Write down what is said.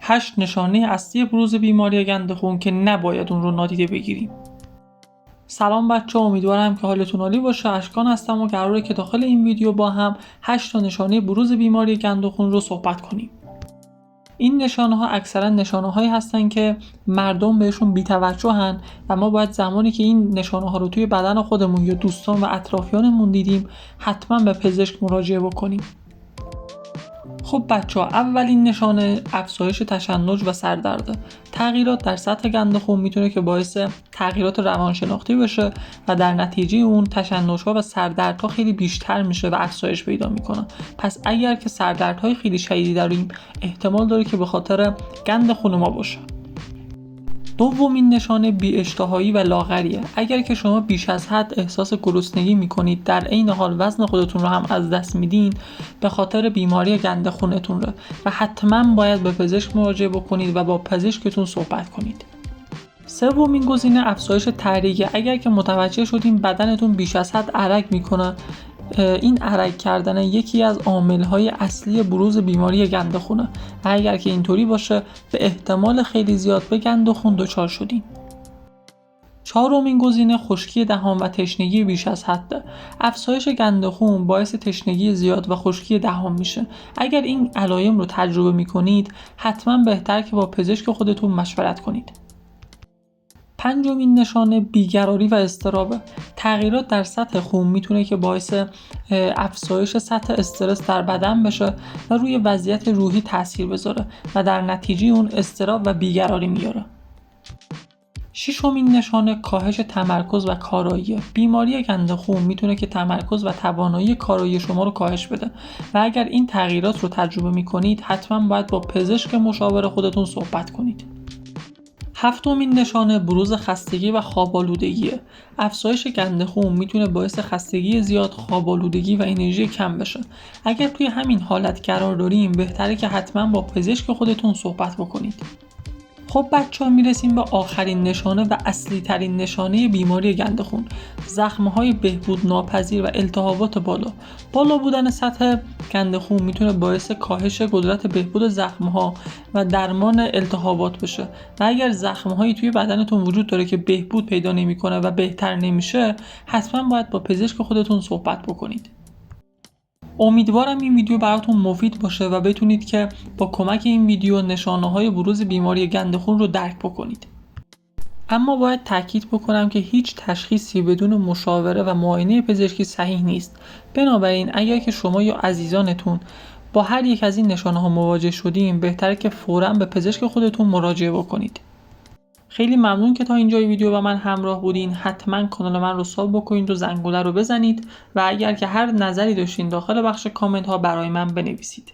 8 نشانه اصلی بروز بیماری گند خون که نباید اون رو نادیده بگیریم. سلام بچه، امیدوارم که حالتون عالی باشه. اشکان هستم و قراره که داخل این ویدیو با هم 8 تا نشانه بروز بیماری گند خون رو صحبت کنیم. این نشانه ها اکثرا نشانه هایی هستن که مردم بهشون بی‌توجهن و ما باید زمانی که این نشانه ها رو توی بدن خودمون یا دوستان و اطرافیانمون دیدیم حتما به پزشک مراجعه بکنیم. خب بچه ها، اولین نشانه افزایش تشنج و سردرده. تغییرات در سطح گند خون میتونه که باعث تغییرات روانشناختی بشه و در نتیجه اون تشنج‌ها و سردردها خیلی بیشتر میشه و افزایش پیدا میکنه. پس اگر که سردردهای خیلی شدیدی داریم، احتمال داره که به خاطر گند خون ما باشه. دومین نشانه بی‌اشتهایی و لاغریه. اگر که شما بیش از حد احساس گرسنگی میکنید، در عین حال وزن خودتون رو هم از دست میدین، به خاطر بیماری گند خونتون رو و حتما باید به پزشک مراجعه بکنید و با پزشکتون صحبت کنید. سومین گزینه افزایش تحریکه. اگر که متوجه شدین بدنتون بیش از حد عرق میکنه، این عرق کردن یکی از عامل‌های اصلی بروز بیماری گند خونه و اگر که اینطوری باشه به احتمال خیلی زیاد به گند خون دچار شدین. چهارمین گزینه خشکی دهان و تشنگی بیش از حد. افزایش گند خون باعث تشنگی زیاد و خشکی دهان میشه. اگر این علائم رو تجربه میکنید، حتما بهتر که با پزشک خودتون مشورت کنید. پنجمین نشانه بیقراری و اضطرابه. تغییرات در سطح خون میتونه که باعث افزایش سطح استرس در بدن بشه و روی وضعیت روحی تاثیر بذاره و در نتیجه اون اضطراب و بیقراری میاره. ششمین نشانه کاهش تمرکز و کارایی. بیماری گند خون میتونه که تمرکز و توانایی کارایی شما رو کاهش بده و اگر این تغییرات رو تجربه میکنید، حتما باید با پزشک مشاور خودتون صحبت کنید. هفتمین نشانه بروز خستگی و خواب‌آلودگیه. افزایش گند خون میتونه باعث خستگی زیاد، خواب‌آلودگی و انرژی کم بشه. اگر توی همین حالت قرار داریم، بهتره که حتما با پزشک خودتون صحبت بکنید. خب بچه‌ها، میرسیم به آخرین نشانه و اصلی ترین نشانه بیماری گند خون. زخم‌های بهبود ناپذیر و التهابات بالا بودن سطح گند خون میتونه باعث کاهش قدرت بهبود زخم‌ها و درمان التهابات بشه و اگر زخم‌هایی توی بدنتون وجود داره که بهبود پیدا نمی‌کنه و بهتر نمیشه، حتما باید با پزشک خودتون صحبت بکنید. امیدوارم این ویدیو براتون مفید باشه و بتونید که با کمک این ویدیو نشانه‌های بروز بیماری گند خون رو درک بکنید. اما باید تاکید بکنم که هیچ تشخیصی بدون مشاوره و معاینه پزشکی صحیح نیست. بنابراین اگر که شما یا عزیزانتون با هر یک از این نشانه‌ها مواجه شدین، بهتره که فوراً به پزشک خودتون مراجعه بکنید. خیلی ممنون که تا اینجای ویدیو با من همراه بودین. حتما کانال من رو ساب بکنید و زنگوله رو بزنید و اگر که هر نظری داشتین داخل بخش کامنت ها برای من بنویسید.